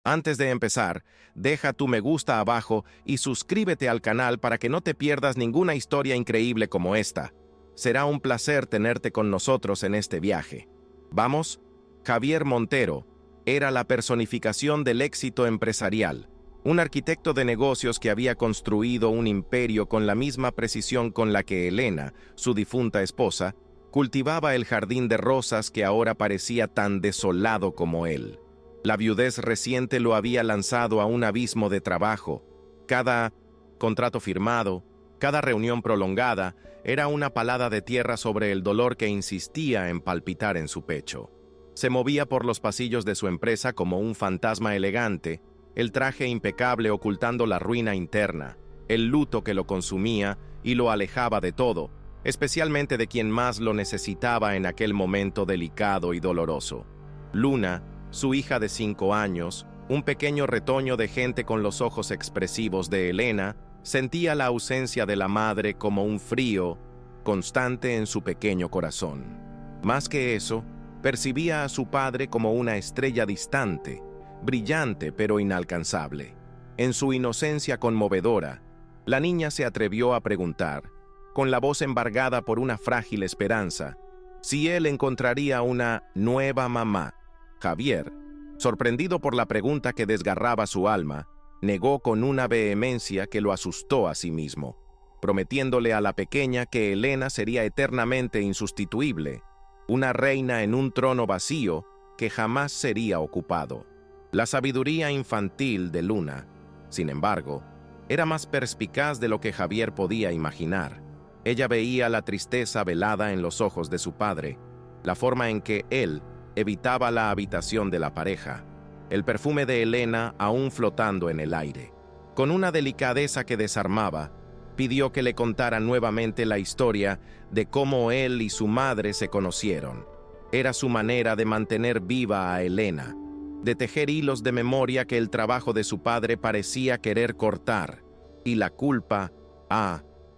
Antes de empezar, deja tu me gusta abajo y suscríbete al canal para que no te pierdas ninguna historia increíble como esta. Será un placer tenerte con nosotros en este viaje. ¿Vamos? Javier Montero era la personificación del éxito empresarial, un arquitecto de negocios que había construido un imperio con la misma precisión con la que Elena, su difunta esposa, cultivaba el jardín de rosas que ahora parecía tan desolado como él. La viudez reciente lo había lanzado a un abismo de trabajo. Cada contrato firmado, cada reunión prolongada, era una palada de tierra sobre el dolor que insistía en palpitar en su pecho. Se movía por los pasillos de su empresa como un fantasma elegante, el traje impecable ocultando la ruina interna, el luto que lo consumía y lo alejaba de todo, especialmente de quien más lo necesitaba en aquel momento delicado y doloroso. Luna, su hija de 5 años, un pequeño retoño de gente con los ojos expresivos de Elena, sentía la ausencia de la madre como un frío constante en su pequeño corazón. Más que eso, percibía a su padre como una estrella distante, brillante pero inalcanzable. En su inocencia conmovedora, la niña se atrevió a preguntar, con la voz embargada por una frágil esperanza, si él encontraría una nueva mamá. Javier, sorprendido por la pregunta que desgarraba su alma, negó con una vehemencia que lo asustó a sí mismo, prometiéndole a la pequeña que Elena sería eternamente insustituible, una reina en un trono vacío que jamás sería ocupado. La sabiduría infantil de Luna, sin embargo, era más perspicaz de lo que Javier podía imaginar. Ella veía la tristeza velada en los ojos de su padre, la forma en que él evitaba la habitación de la pareja, el perfume de Elena aún flotando en el aire. Con una delicadeza que desarmaba, pidió que le contara nuevamente la historia de cómo él y su madre se conocieron. Era su manera de mantener viva a Elena, de tejer hilos de memoria que el trabajo de su padre parecía querer cortar, y la culpa,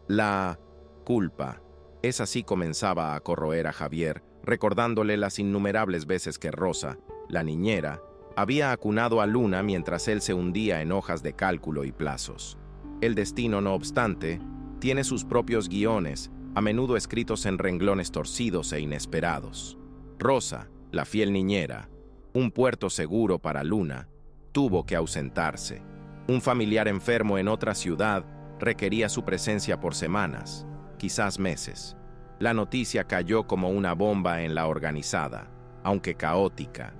la culpa. Es así comenzaba a corroer a Javier, recordándole las innumerables veces que Rosa, la niñera, había acunado a Luna mientras él se hundía en hojas de cálculo y plazos. El destino, no obstante, tiene sus propios guiones, a menudo escritos en renglones torcidos e inesperados. Rosa, la fiel niñera, un puerto seguro para Luna, tuvo que ausentarse. Un familiar enfermo en otra ciudad requería su presencia por semanas, quizás meses. La noticia cayó como una bomba en la organizada, aunque caótica,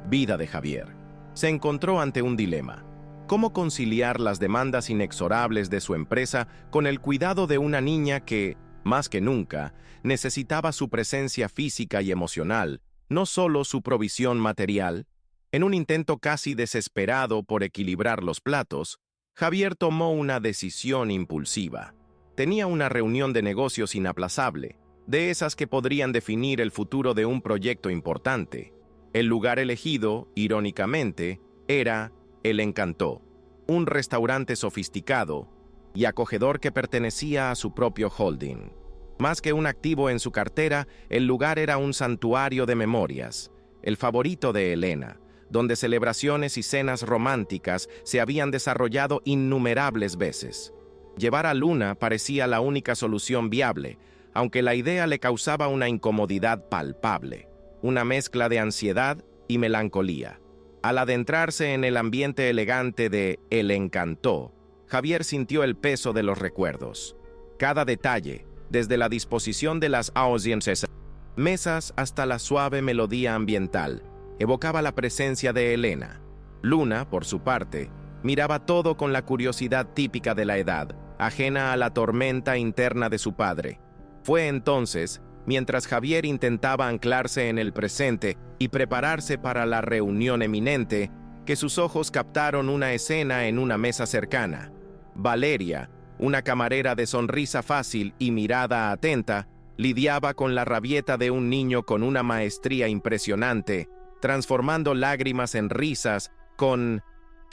vida de Javier. Se encontró ante un dilema. ¿Cómo conciliar las demandas inexorables de su empresa con el cuidado de una niña que, más que nunca, necesitaba su presencia física y emocional, no solo su provisión material? En un intento casi desesperado por equilibrar los platos, Javier tomó una decisión impulsiva. Tenía una reunión de negocios inaplazable, de esas que podrían definir el futuro de un proyecto importante. El lugar elegido, irónicamente, era El Encantó, un restaurante sofisticado y acogedor que pertenecía a su propio holding. Más que un activo en su cartera, el lugar era un santuario de memorias, el favorito de Elena, donde celebraciones y cenas románticas se habían desarrollado innumerables veces. Llevar a Luna parecía la única solución viable, aunque la idea le causaba una incomodidad palpable, una mezcla de ansiedad y melancolía. Al adentrarse en el ambiente elegante de El Encantó, Javier sintió el peso de los recuerdos. Cada detalle, desde la disposición de las mesas hasta la suave melodía ambiental, evocaba la presencia de Elena. Luna, por su parte, miraba todo con la curiosidad típica de la edad, ajena a la tormenta interna de su padre. Fue entonces, mientras Javier intentaba anclarse en el presente y prepararse para la reunión eminente, que sus ojos captaron una escena en una mesa cercana. Valeria, una camarera de sonrisa fácil y mirada atenta, lidiaba con la rabieta de un niño con una maestría impresionante, transformando lágrimas en risas, con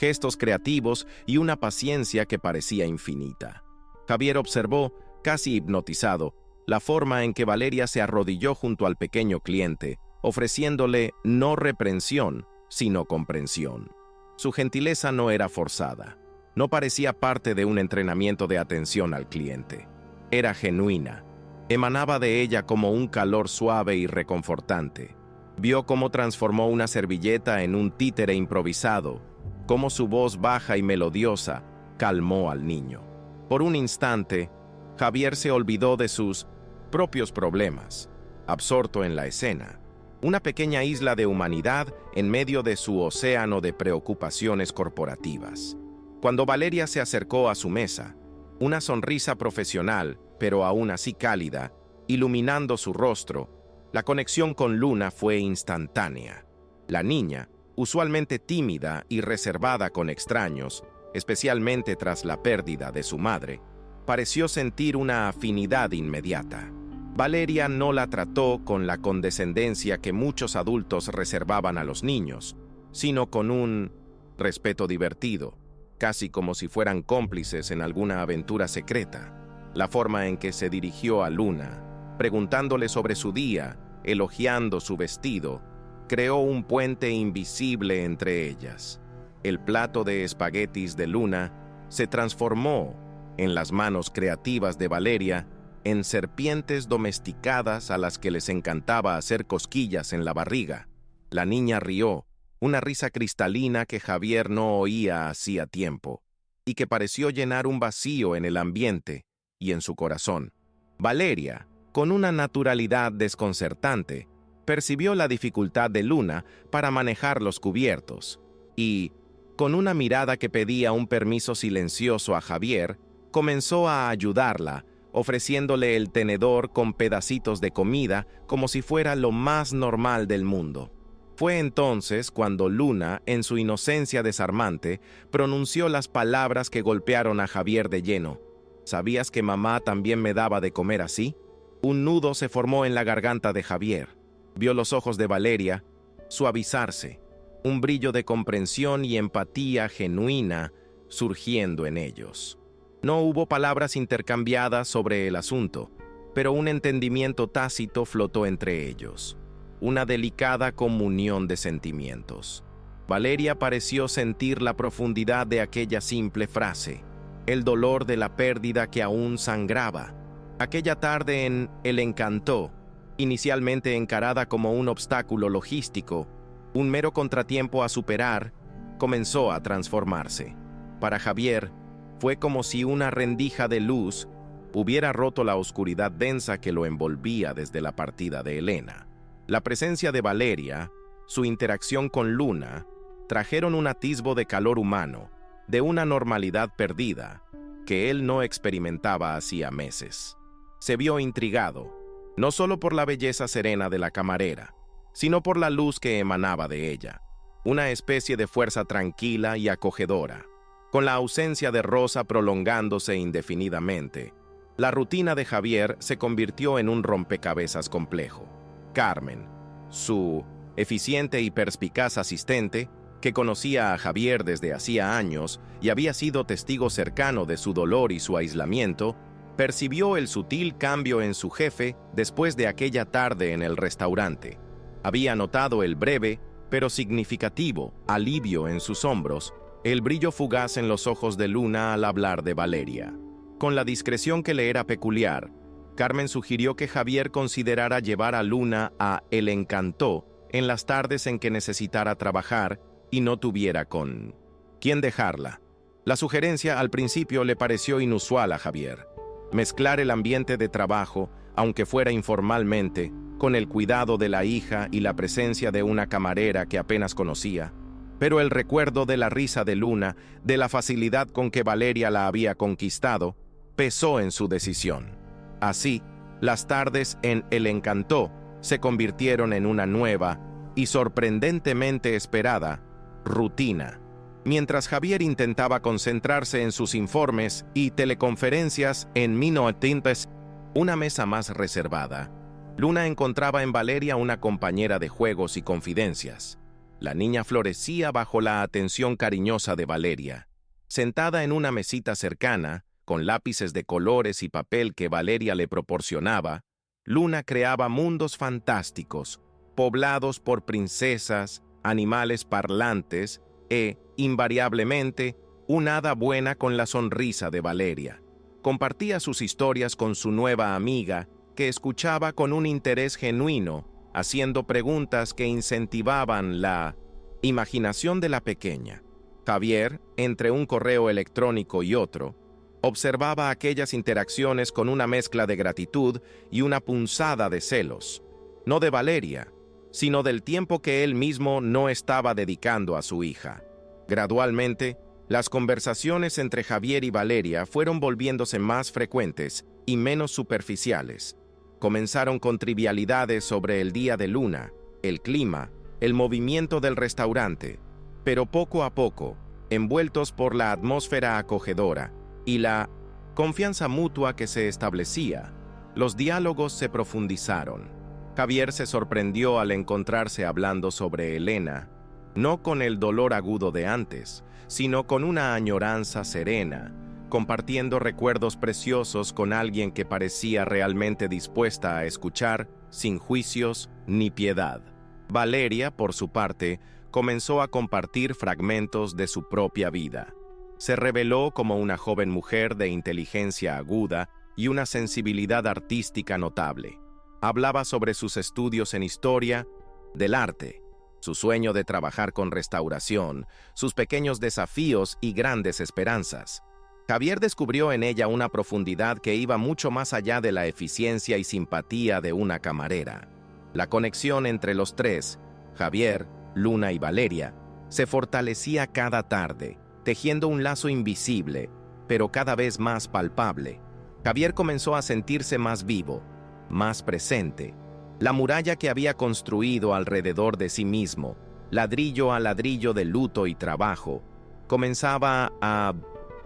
gestos creativos y una paciencia que parecía infinita. Javier observó, casi hipnotizado, la forma en que Valeria se arrodilló junto al pequeño cliente, ofreciéndole no reprensión, sino comprensión. Su gentileza no era forzada. No parecía parte de un entrenamiento de atención al cliente. Era genuina. Emanaba de ella como un calor suave y reconfortante. Vio cómo transformó una servilleta en un títere improvisado, cómo su voz baja y melodiosa calmó al niño. Por un instante, Javier se olvidó de sus propios problemas, absorto en la escena, una pequeña isla de humanidad en medio de su océano de preocupaciones corporativas. Cuando Valeria se acercó a su mesa, una sonrisa profesional, pero aún así cálida, iluminando su rostro, la conexión con Luna fue instantánea. La niña, usualmente tímida y reservada con extraños, especialmente tras la pérdida de su madre, pareció sentir una afinidad inmediata. Valeria no la trató con la condescendencia que muchos adultos reservaban a los niños, sino con un respeto divertido, casi como si fueran cómplices en alguna aventura secreta. La forma en que se dirigió a Luna, preguntándole sobre su día, elogiando su vestido, creó un puente invisible entre ellas. El plato de espaguetis de Luna se transformó, en las manos creativas de Valeria, en serpientes domesticadas a las que les encantaba hacer cosquillas en la barriga. La niña rió, una risa cristalina que Javier no oía hacía tiempo, y que pareció llenar un vacío en el ambiente y en su corazón. Valeria, con una naturalidad desconcertante, percibió la dificultad de Luna para manejar los cubiertos, y, con una mirada que pedía un permiso silencioso a Javier, comenzó a ayudarla, ofreciéndole el tenedor con pedacitos de comida como si fuera lo más normal del mundo. Fue entonces cuando Luna, en su inocencia desarmante, pronunció las palabras que golpearon a Javier de lleno. ¿Sabías que mamá también me daba de comer así? Un nudo se formó en la garganta de Javier. Vio los ojos de Valeria suavizarse, un brillo de comprensión y empatía genuina surgiendo en ellos. No hubo palabras intercambiadas sobre el asunto, pero un entendimiento tácito flotó entre ellos, una delicada comunión de sentimientos. Valeria pareció sentir la profundidad de aquella simple frase, el dolor de la pérdida que aún sangraba. Aquella tarde en El Encantó, inicialmente encarada como un obstáculo logístico, un mero contratiempo a superar, comenzó a transformarse. Para Javier, fue como si una rendija de luz hubiera roto la oscuridad densa que lo envolvía desde la partida de Elena. La presencia de Valeria, su interacción con Luna, trajeron un atisbo de calor humano, de una normalidad perdida, que él no experimentaba hacía meses. Se vio intrigado, no solo por la belleza serena de la camarera, sino por la luz que emanaba de ella, una especie de fuerza tranquila y acogedora. Con la ausencia de Rosa prolongándose indefinidamente, la rutina de Javier se convirtió en un rompecabezas complejo. Carmen, su eficiente y perspicaz asistente, que conocía a Javier desde hacía años y había sido testigo cercano de su dolor y su aislamiento, percibió el sutil cambio en su jefe después de aquella tarde en el restaurante. Había notado el breve, pero significativo, alivio en sus hombros, el brillo fugaz en los ojos de Luna al hablar de Valeria. Con la discreción que le era peculiar, Carmen sugirió que Javier considerara llevar a Luna a El Encantó en las tardes en que necesitara trabajar y no tuviera con quién dejarla. La sugerencia al principio le pareció inusual a Javier. Mezclar el ambiente de trabajo, aunque fuera informalmente, con el cuidado de la hija y la presencia de una camarera que apenas conocía. Pero el recuerdo de la risa de Luna, de la facilidad con que Valeria la había conquistado, pesó en su decisión. Así, las tardes en El Encantó se convirtieron en una nueva y sorprendentemente esperada rutina. Mientras Javier intentaba concentrarse en sus informes y teleconferencias en Minotintes, una mesa más reservada, Luna encontraba en Valeria una compañera de juegos y confidencias. La niña florecía bajo la atención cariñosa de Valeria. Sentada en una mesita cercana, con lápices de colores y papel que Valeria le proporcionaba, Luna creaba mundos fantásticos, poblados por princesas, animales parlantes e invariablemente, un hada buena con la sonrisa de Valeria. Compartía sus historias con su nueva amiga, que escuchaba con un interés genuino, haciendo preguntas que incentivaban la imaginación de la pequeña. Javier, entre un correo electrónico y otro, observaba aquellas interacciones con una mezcla de gratitud y una punzada de celos, no de Valeria, sino del tiempo que él mismo no estaba dedicando a su hija. Gradualmente, las conversaciones entre Javier y Valeria fueron volviéndose más frecuentes y menos superficiales. Comenzaron con trivialidades sobre el día de Luna, el clima, el movimiento del restaurante, pero poco a poco, envueltos por la atmósfera acogedora y la confianza mutua que se establecía, los diálogos se profundizaron. Javier se sorprendió al encontrarse hablando sobre Elena, no con el dolor agudo de antes, sino con una añoranza serena, compartiendo recuerdos preciosos con alguien que parecía realmente dispuesta a escuchar, sin juicios ni piedad. Valeria, por su parte, comenzó a compartir fragmentos de su propia vida. Se reveló como una joven mujer de inteligencia aguda y una sensibilidad artística notable. Hablaba sobre sus estudios en historia del arte, su sueño de trabajar con restauración, sus pequeños desafíos y grandes esperanzas. Javier descubrió en ella una profundidad que iba mucho más allá de la eficiencia y simpatía de una camarera. La conexión entre los tres, Javier, Luna y Valeria, se fortalecía cada tarde, tejiendo un lazo invisible, pero cada vez más palpable. Javier comenzó a sentirse más vivo, más presente. La muralla que había construido alrededor de sí mismo, ladrillo a ladrillo de luto y trabajo, comenzaba a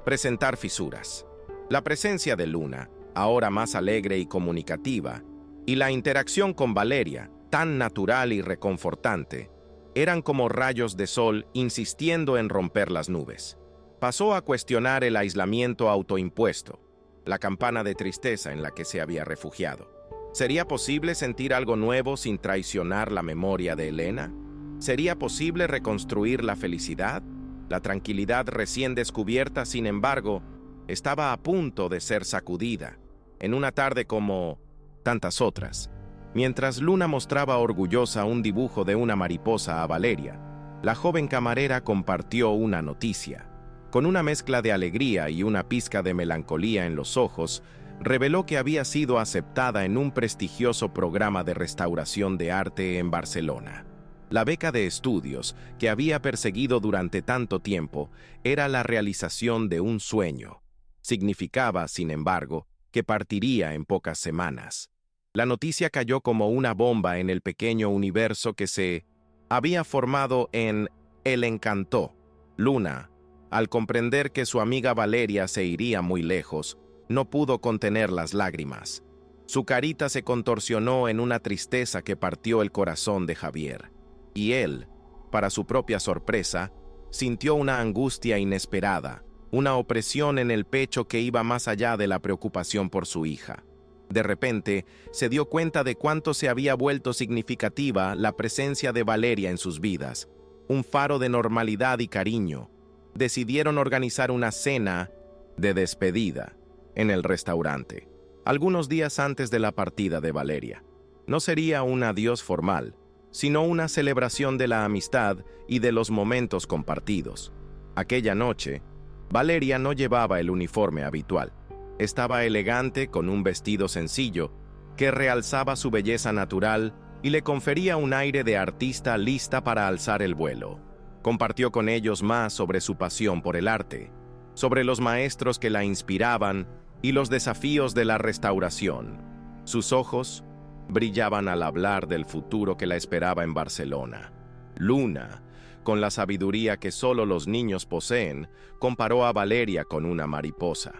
presentar fisuras. La presencia de Luna, ahora más alegre y comunicativa, y la interacción con Valeria, tan natural y reconfortante, eran como rayos de sol insistiendo en romper las nubes. Pasó a cuestionar el aislamiento autoimpuesto, la campana de tristeza en la que se había refugiado. ¿Sería posible sentir algo nuevo sin traicionar la memoria de Elena? ¿Sería posible reconstruir la felicidad? La tranquilidad recién descubierta, sin embargo, estaba a punto de ser sacudida, en una tarde como tantas otras. Mientras Luna mostraba orgullosa un dibujo de una mariposa a Valeria, la joven camarera compartió una noticia. Con una mezcla de alegría y una pizca de melancolía en los ojos, reveló que había sido aceptada en un prestigioso programa de restauración de arte en Barcelona. La beca de estudios que había perseguido durante tanto tiempo era la realización de un sueño. Significaba, sin embargo, que partiría en pocas semanas. La noticia cayó como una bomba en el pequeño universo que se había formado en El Encantó. Luna, al comprender que su amiga Valeria se iría muy lejos, no pudo contener las lágrimas. Su carita se contorsionó en una tristeza que partió el corazón de Javier. Y él, para su propia sorpresa, sintió una angustia inesperada, una opresión en el pecho que iba más allá de la preocupación por su hija. De repente, se dio cuenta de cuánto se había vuelto significativa la presencia de Valeria en sus vidas, un faro de normalidad y cariño. Decidieron organizar una cena de despedida en el restaurante, algunos días antes de la partida de Valeria. No sería un adiós formal, sino una celebración de la amistad y de los momentos compartidos. Aquella noche, Valeria no llevaba el uniforme habitual. Estaba elegante con un vestido sencillo que realzaba su belleza natural y le confería un aire de artista lista para alzar el vuelo. Compartió con ellos más sobre su pasión por el arte, sobre los maestros que la inspiraban y los desafíos de la restauración. Sus ojos brillaban al hablar del futuro que la esperaba en Barcelona. Luna, con la sabiduría que solo los niños poseen, comparó a Valeria con una mariposa.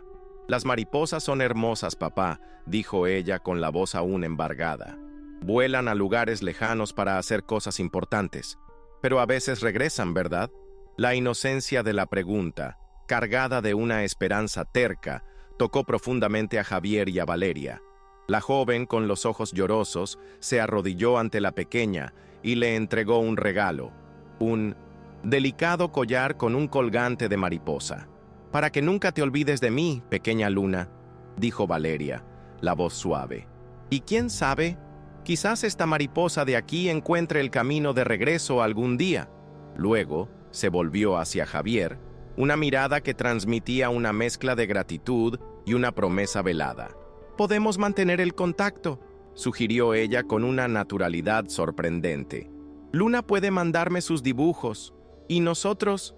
«Las mariposas son hermosas, papá», dijo ella con la voz aún embargada. «Vuelan a lugares lejanos para hacer cosas importantes, pero a veces regresan, ¿verdad?». La inocencia de la pregunta, cargada de una esperanza terca, tocó profundamente a Javier y a Valeria. La joven, con los ojos llorosos, se arrodilló ante la pequeña y le entregó un regalo, un delicado collar con un colgante de mariposa. «Para que nunca te olvides de mí, pequeña luna», dijo Valeria, la voz suave. «Y quién sabe, quizás esta mariposa de aquí encuentre el camino de regreso algún día». Luego se volvió hacia Javier, una mirada que transmitía una mezcla de gratitud y una promesa velada. «Podemos mantener el contacto», sugirió ella con una naturalidad sorprendente. «Luna puede mandarme sus dibujos, y nosotros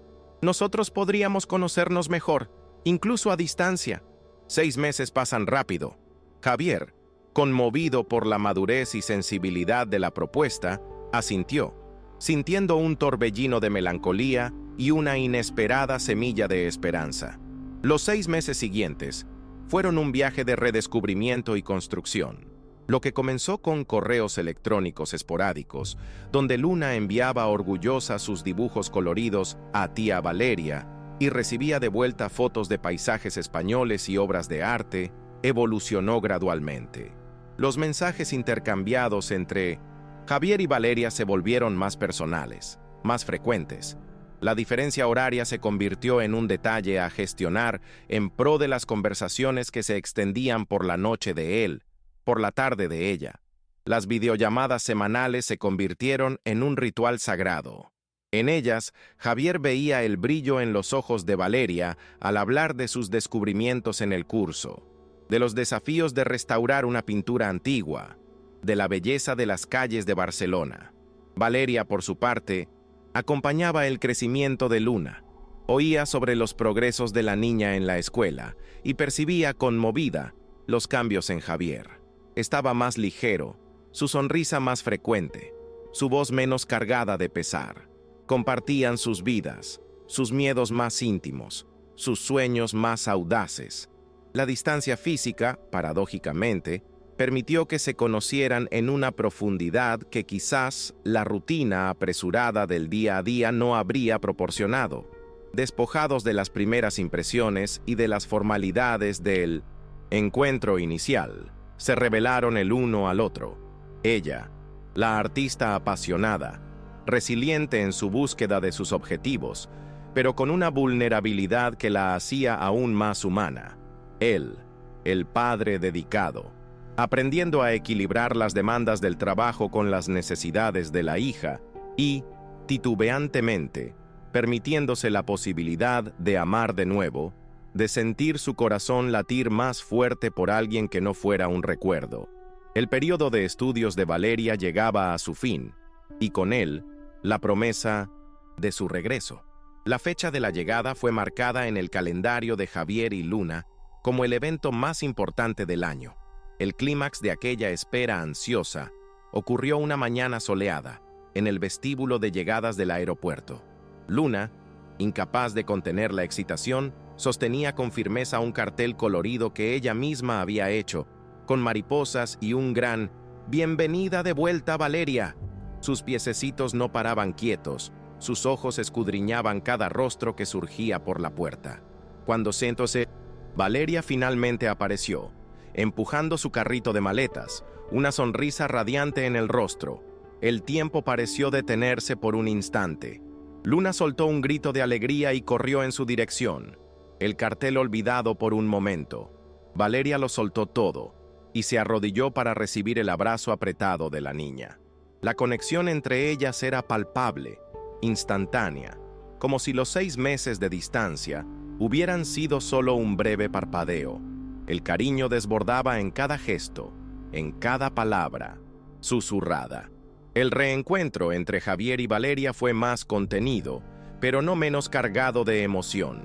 podríamos conocernos mejor, incluso a distancia». 6 meses pasan rápido. Javier, conmovido por la madurez y sensibilidad de la propuesta, asintió, sintiendo un torbellino de melancolía y una inesperada semilla de esperanza. Los 6 meses siguientes fueron un viaje de redescubrimiento y construcción. Lo que comenzó con correos electrónicos esporádicos, donde Luna enviaba orgullosa sus dibujos coloridos a tía Valeria y recibía de vuelta fotos de paisajes españoles y obras de arte, evolucionó gradualmente. Los mensajes intercambiados entre Javier y Valeria se volvieron más personales, más frecuentes. La diferencia horaria se convirtió en un detalle a gestionar en pro de las conversaciones que se extendían por la noche de él, por la tarde de ella. Las videollamadas semanales se convirtieron en un ritual sagrado. En ellas, Javier veía el brillo en los ojos de Valeria al hablar de sus descubrimientos en el curso, de los desafíos de restaurar una pintura antigua, de la belleza de las calles de Barcelona. Valeria, por su parte, acompañaba el crecimiento de Luna, oía sobre los progresos de la niña en la escuela y percibía conmovida los cambios en Javier. Estaba más ligero, su sonrisa más frecuente, su voz menos cargada de pesar. Compartían sus vidas, sus miedos más íntimos, sus sueños más audaces. La distancia física, paradójicamente, permitió que se conocieran en una profundidad que quizás la rutina apresurada del día a día no habría proporcionado. Despojados de las primeras impresiones y de las formalidades del encuentro inicial, se revelaron el uno al otro. Ella, la artista apasionada, resiliente en su búsqueda de sus objetivos, pero con una vulnerabilidad que la hacía aún más humana. Él, el padre dedicado, aprendiendo a equilibrar las demandas del trabajo con las necesidades de la hija y, titubeantemente, permitiéndose la posibilidad de amar de nuevo, de sentir su corazón latir más fuerte por alguien que no fuera un recuerdo. El periodo de estudios de Valeria llegaba a su fin, y con él, la promesa de su regreso. La fecha de la llegada fue marcada en el calendario de Javier y Luna como el evento más importante del año. El clímax de aquella espera ansiosa ocurrió una mañana soleada, en el vestíbulo de llegadas del aeropuerto. Luna, incapaz de contener la excitación, sostenía con firmeza un cartel colorido que ella misma había hecho, con mariposas y un gran «Bienvenida de vuelta, Valeria». Sus piececitos no paraban quietos, sus ojos escudriñaban cada rostro que surgía por la puerta. Cuando sentóse, Valeria finalmente apareció, empujando su carrito de maletas, una sonrisa radiante en el rostro. El tiempo pareció detenerse por un instante. Luna soltó un grito de alegría y corrió en su dirección, el cartel olvidado por un momento. Valeria lo soltó todo y se arrodilló para recibir el abrazo apretado de la niña. La conexión entre ellas era palpable, instantánea, como si los 6 meses de distancia hubieran sido solo un breve parpadeo. El cariño desbordaba en cada gesto, en cada palabra, susurrada. El reencuentro entre Javier y Valeria fue más contenido, pero no menos cargado de emoción.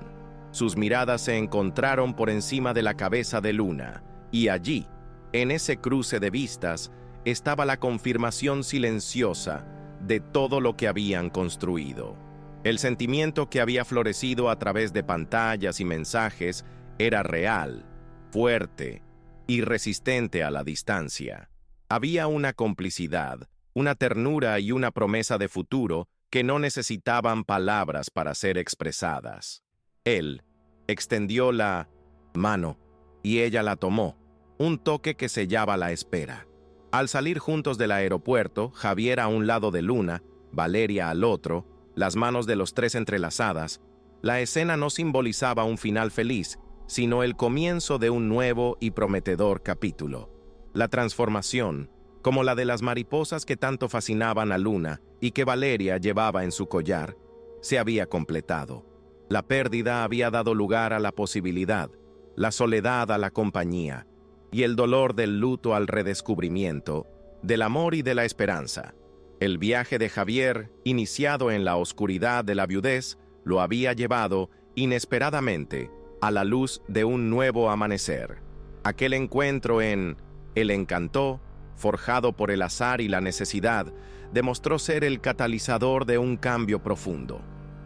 Sus miradas se encontraron por encima de la cabeza de Luna, y allí, en ese cruce de vistas, estaba la confirmación silenciosa de todo lo que habían construido. El sentimiento que había florecido a través de pantallas y mensajes era real, fuerte, irresistente a la distancia. Había una complicidad, una ternura y una promesa de futuro que no necesitaban palabras para ser expresadas. Él extendió la mano y ella la tomó, un toque que sellaba la espera. Al salir juntos del aeropuerto, Javier a un lado de Luna, Valeria al otro, las manos de los tres entrelazadas, la escena no simbolizaba un final feliz, sino el comienzo de un nuevo y prometedor capítulo. La transformación, como la de las mariposas que tanto fascinaban a Luna y que Valeria llevaba en su collar, se había completado. La pérdida había dado lugar a la posibilidad, la soledad a la compañía, y el dolor del luto al redescubrimiento, del amor y de la esperanza. El viaje de Javier, iniciado en la oscuridad de la viudez, lo había llevado, inesperadamente, a la luz de un nuevo amanecer. Aquel encuentro en El Encantó, forjado por el azar y la necesidad, demostró ser el catalizador de un cambio profundo.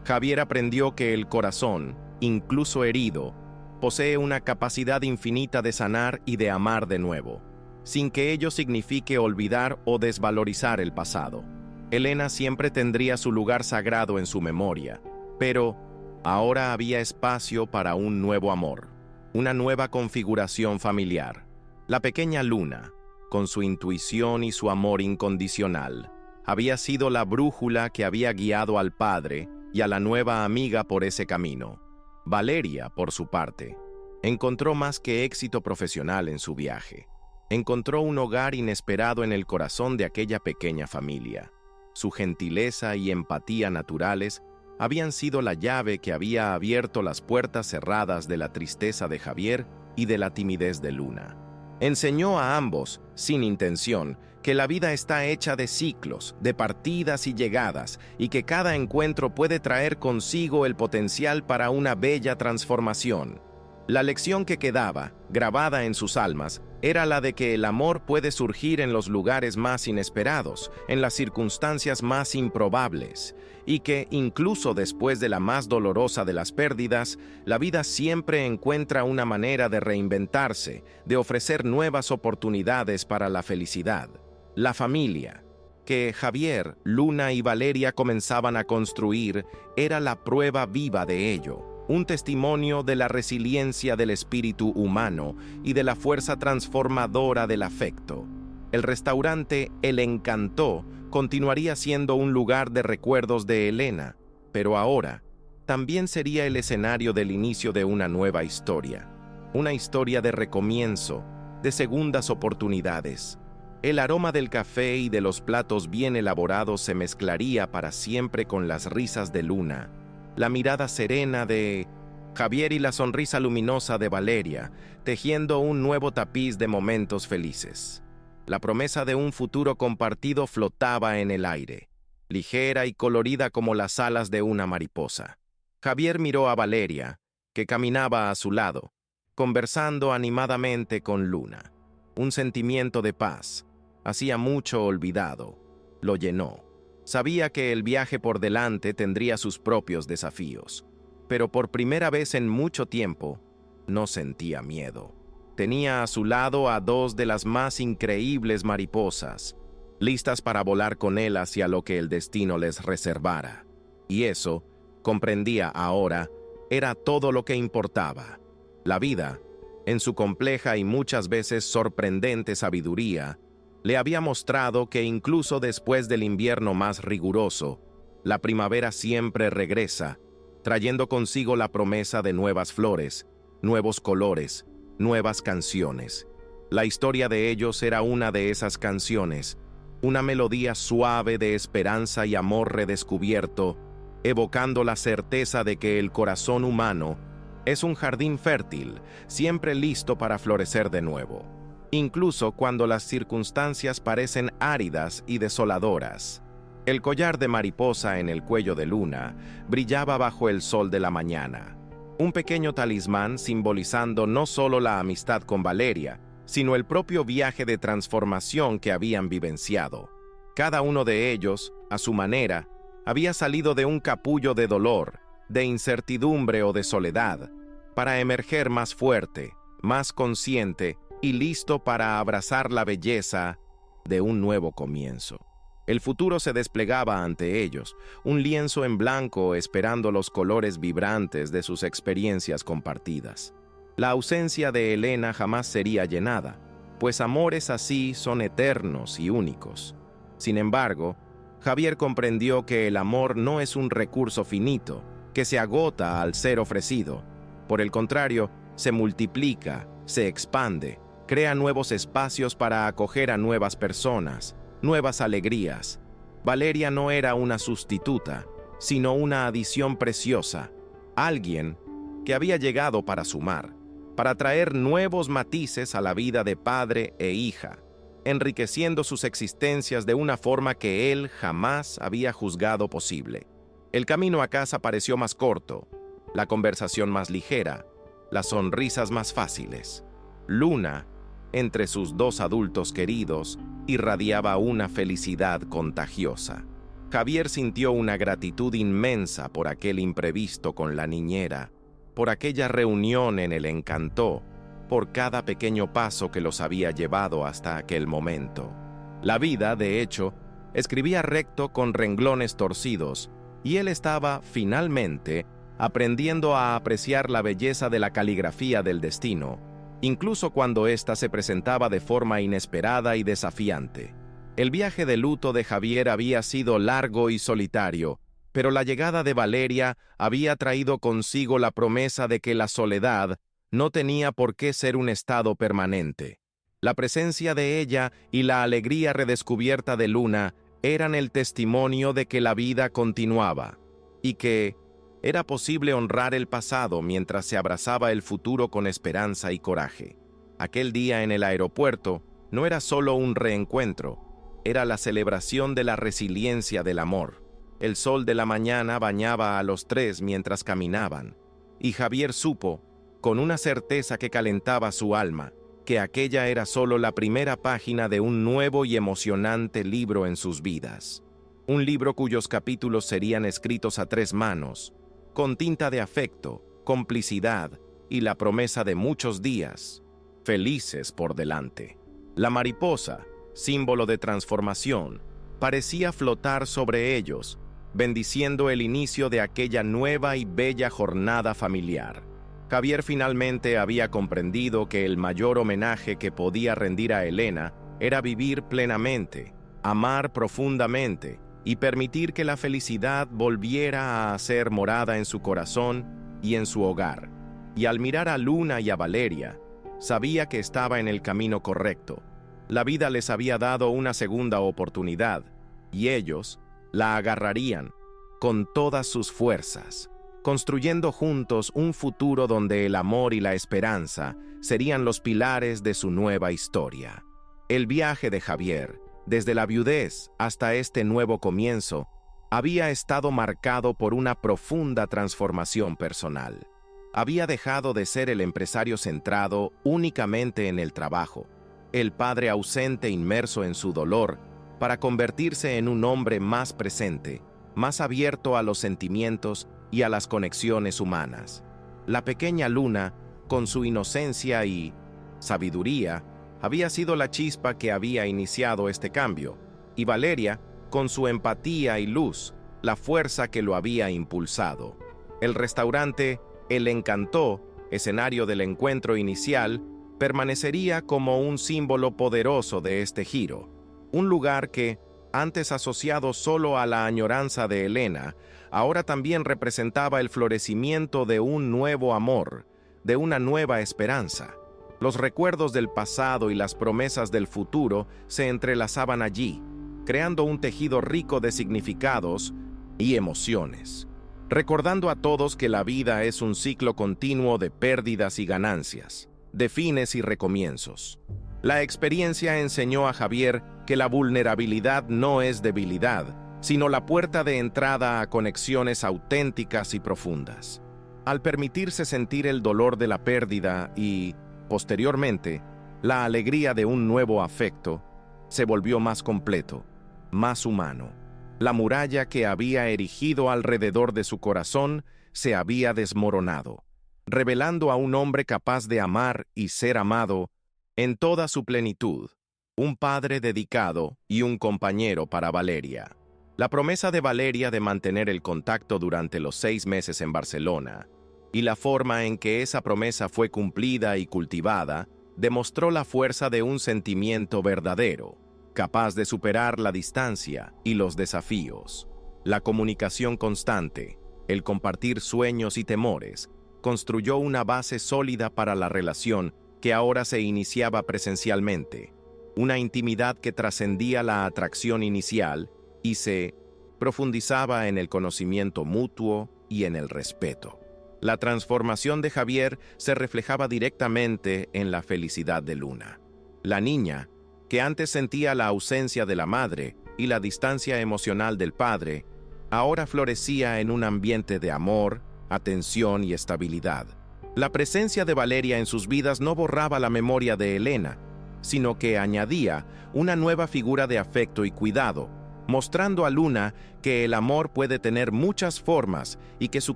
Javier aprendió que el corazón, incluso herido, posee una capacidad infinita de sanar y de amar de nuevo, sin que ello signifique olvidar o desvalorizar el pasado. Elena siempre tendría su lugar sagrado en su memoria, pero ahora había espacio para un nuevo amor, una nueva configuración familiar. La pequeña Luna, con su intuición y su amor incondicional, había sido la brújula que había guiado al padre y a la nueva amiga por ese camino. Valeria, por su parte, encontró más que éxito profesional en su viaje. Encontró un hogar inesperado en el corazón de aquella pequeña familia. Su gentileza y empatía naturales habían sido la llave que había abierto las puertas cerradas de la tristeza de Javier y de la timidez de Luna. Enseñó a ambos, sin intención, que la vida está hecha de ciclos, de partidas y llegadas, y que cada encuentro puede traer consigo el potencial para una bella transformación. La lección que quedaba, grabada en sus almas, era la de que el amor puede surgir en los lugares más inesperados, en las circunstancias más improbables, y que, incluso después de la más dolorosa de las pérdidas, la vida siempre encuentra una manera de reinventarse, de ofrecer nuevas oportunidades para la felicidad. La familia, que Javier, Luna y Valeria comenzaban a construir, era la prueba viva de ello. Un testimonio de la resiliencia del espíritu humano y de la fuerza transformadora del afecto. El restaurante El Encantó continuaría siendo un lugar de recuerdos de Elena, pero ahora también sería el escenario del inicio de una nueva historia. Una historia de recomienzo, de segundas oportunidades. El aroma del café y de los platos bien elaborados se mezclaría para siempre con las risas de Luna, la mirada serena de Javier y la sonrisa luminosa de Valeria, tejiendo un nuevo tapiz de momentos felices. La promesa de un futuro compartido flotaba en el aire, ligera y colorida como las alas de una mariposa. Javier miró a Valeria, que caminaba a su lado, conversando animadamente con Luna. Un sentimiento de paz, hacía mucho olvidado, lo llenó. Sabía que el viaje por delante tendría sus propios desafíos, pero por primera vez en mucho tiempo no sentía miedo. Tenía a su lado a dos de las más increíbles mariposas, listas para volar con él hacia lo que el destino les reservara. Y eso, comprendía ahora, era todo lo que importaba. La vida, en su compleja y muchas veces sorprendente sabiduría, le había mostrado que incluso después del invierno más riguroso, la primavera siempre regresa, trayendo consigo la promesa de nuevas flores, nuevos colores, nuevas canciones. La historia de ellos era una de esas canciones, una melodía suave de esperanza y amor redescubierto, evocando la certeza de que el corazón humano es un jardín fértil, siempre listo para florecer de nuevo, incluso cuando las circunstancias parecen áridas y desoladoras. El collar de mariposa en el cuello de Luna brillaba bajo el sol de la mañana, un pequeño talismán simbolizando no solo la amistad con Valeria, sino el propio viaje de transformación que habían vivenciado. Cada uno de ellos, a su manera, había salido de un capullo de dolor, de incertidumbre o de soledad, para emerger más fuerte, más consciente y listo para abrazar la belleza de un nuevo comienzo. El futuro se desplegaba ante ellos, un lienzo en blanco esperando los colores vibrantes de sus experiencias compartidas. La ausencia de Elena jamás sería llenada, pues amores así son eternos y únicos. Sin embargo, Javier comprendió que el amor no es un recurso finito, que se agota al ser ofrecido. Por el contrario, se multiplica, se expande, crea nuevos espacios para acoger a nuevas personas, nuevas alegrías. Valeria no era una sustituta, sino una adición preciosa, alguien que había llegado para sumar, para traer nuevos matices a la vida de padre e hija, enriqueciendo sus existencias de una forma que él jamás había juzgado posible. El camino a casa pareció más corto, la conversación más ligera, las sonrisas más fáciles. Luna, entre sus dos adultos queridos, irradiaba una felicidad contagiosa. Javier sintió una gratitud inmensa por aquel imprevisto con la niñera, por aquella reunión en el Encantó, por cada pequeño paso que los había llevado hasta aquel momento. La vida, de hecho, escribía recto con renglones torcidos, y él estaba, finalmente, aprendiendo a apreciar la belleza de la caligrafía del destino, incluso cuando ésta se presentaba de forma inesperada y desafiante. El viaje de luto de Javier había sido largo y solitario, pero la llegada de Valeria había traído consigo la promesa de que la soledad no tenía por qué ser un estado permanente. La presencia de ella y la alegría redescubierta de Luna eran el testimonio de que la vida continuaba, y que era posible honrar el pasado mientras se abrazaba el futuro con esperanza y coraje. Aquel día en el aeropuerto no era solo un reencuentro, era la celebración de la resiliencia del amor. El sol de la mañana bañaba a los tres mientras caminaban, y Javier supo, con una certeza que calentaba su alma, que aquella era solo la primera página de un nuevo y emocionante libro en sus vidas. Un libro cuyos capítulos serían escritos a tres manos, con tinta de afecto, complicidad y la promesa de muchos días felices por delante. La mariposa, símbolo de transformación, parecía flotar sobre ellos, bendiciendo el inicio de aquella nueva y bella jornada familiar. Javier finalmente había comprendido que el mayor homenaje que podía rendir a Elena era vivir plenamente, amar profundamente y permitir que la felicidad volviera a hacer morada en su corazón y en su hogar. Y al mirar a Luna y a Valeria, sabía que estaba en el camino correcto. La vida les había dado una segunda oportunidad, y ellos la agarrarían con todas sus fuerzas, construyendo juntos un futuro donde el amor y la esperanza serían los pilares de su nueva historia. El viaje de Javier, desde la viudez hasta este nuevo comienzo, había estado marcado por una profunda transformación personal. Había dejado de ser el empresario centrado únicamente en el trabajo, el padre ausente inmerso en su dolor, para convertirse en un hombre más presente, más abierto a los sentimientos y a las conexiones humanas. La pequeña Luna, con su inocencia y sabiduría, había sido la chispa que había iniciado este cambio, y Valeria, con su empatía y luz, la fuerza que lo había impulsado. El restaurante El Encantó, escenario del encuentro inicial, permanecería como un símbolo poderoso de este giro. Un lugar que, antes asociado solo a la añoranza de Elena, ahora también representaba el florecimiento de un nuevo amor, de una nueva esperanza. Los recuerdos del pasado y las promesas del futuro se entrelazaban allí, creando un tejido rico de significados y emociones, recordando a todos que la vida es un ciclo continuo de pérdidas y ganancias, de fines y recomienzos. La experiencia enseñó a Javier que la vulnerabilidad no es debilidad, sino la puerta de entrada a conexiones auténticas y profundas. Al permitirse sentir el dolor de la pérdida y, posteriormente, la alegría de un nuevo afecto, se volvió más completo, más humano. La muralla que había erigido alrededor de su corazón se había desmoronado, revelando a un hombre capaz de amar y ser amado en toda su plenitud, un padre dedicado y un compañero para Valeria. La promesa de Valeria de mantener el contacto durante los 6 meses en Barcelona, y la forma en que esa promesa fue cumplida y cultivada, demostró la fuerza de un sentimiento verdadero, capaz de superar la distancia y los desafíos. La comunicación constante, el compartir sueños y temores, construyó una base sólida para la relación que ahora se iniciaba presencialmente, una intimidad que trascendía la atracción inicial y se profundizaba en el conocimiento mutuo y en el respeto. La transformación de Javier se reflejaba directamente en la felicidad de Luna. La niña, que antes sentía la ausencia de la madre y la distancia emocional del padre, ahora florecía en un ambiente de amor, atención y estabilidad. La presencia de Valeria en sus vidas no borraba la memoria de Elena, sino que añadía una nueva figura de afecto y cuidado, mostrando a Luna que el amor puede tener muchas formas y que su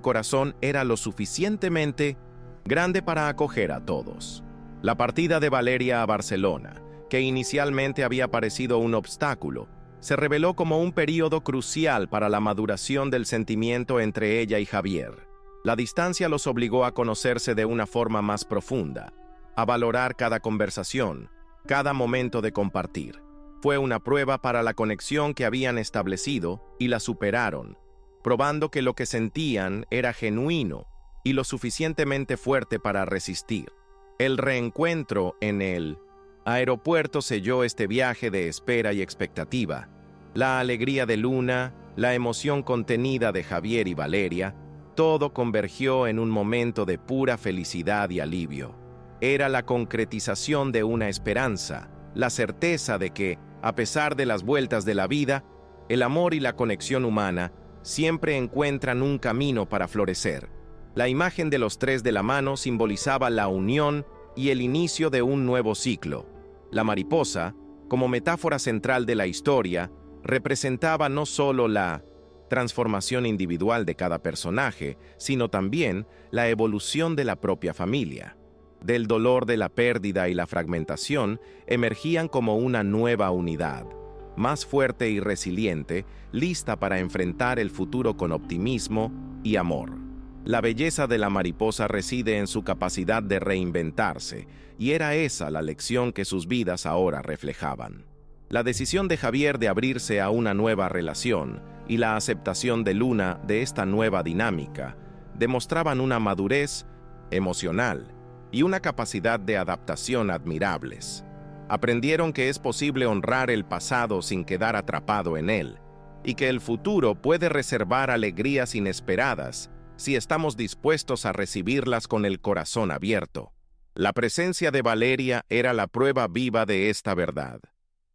corazón era lo suficientemente grande para acoger a todos. La partida de Valeria a Barcelona, que inicialmente había parecido un obstáculo, se reveló como un período crucial para la maduración del sentimiento entre ella y Javier. La distancia los obligó a conocerse de una forma más profunda, a valorar cada conversación, cada momento de compartir. Fue una prueba para la conexión que habían establecido y la superaron, probando que lo que sentían era genuino y lo suficientemente fuerte para resistir. El reencuentro en el aeropuerto selló este viaje de espera y expectativa. La alegría de Luna, la emoción contenida de Javier y Valeria, todo convergió en un momento de pura felicidad y alivio. Era la concretización de una esperanza, la certeza de que, a pesar de las vueltas de la vida, el amor y la conexión humana siempre encuentran un camino para florecer. La imagen de los tres de la mano simbolizaba la unión y el inicio de un nuevo ciclo. La mariposa, como metáfora central de la historia, representaba no solo la transformación individual de cada personaje, sino también la evolución de la propia familia. Del dolor de la pérdida y la fragmentación emergían como una nueva unidad, más fuerte y resiliente, lista para enfrentar el futuro con optimismo y amor. La belleza de la mariposa reside en su capacidad de reinventarse, y era esa la lección que sus vidas ahora reflejaban. La decisión de Javier de abrirse a una nueva relación y la aceptación de Luna de esta nueva dinámica demostraban una madurez emocional y una capacidad de adaptación admirables. Aprendieron que es posible honrar el pasado sin quedar atrapado en él, y que el futuro puede reservar alegrías inesperadas si estamos dispuestos a recibirlas con el corazón abierto. La presencia de Valeria era la prueba viva de esta verdad.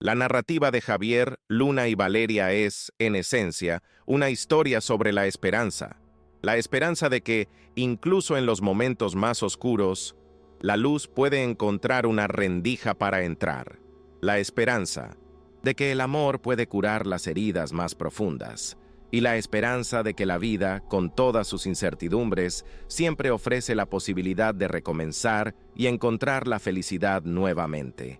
La narrativa de Javier, Luna y Valeria es, en esencia, una historia sobre la esperanza de que, incluso en los momentos más oscuros, la luz puede encontrar una rendija para entrar. La esperanza de que el amor puede curar las heridas más profundas. Y la esperanza de que la vida, con todas sus incertidumbres, siempre ofrece la posibilidad de recomenzar y encontrar la felicidad nuevamente.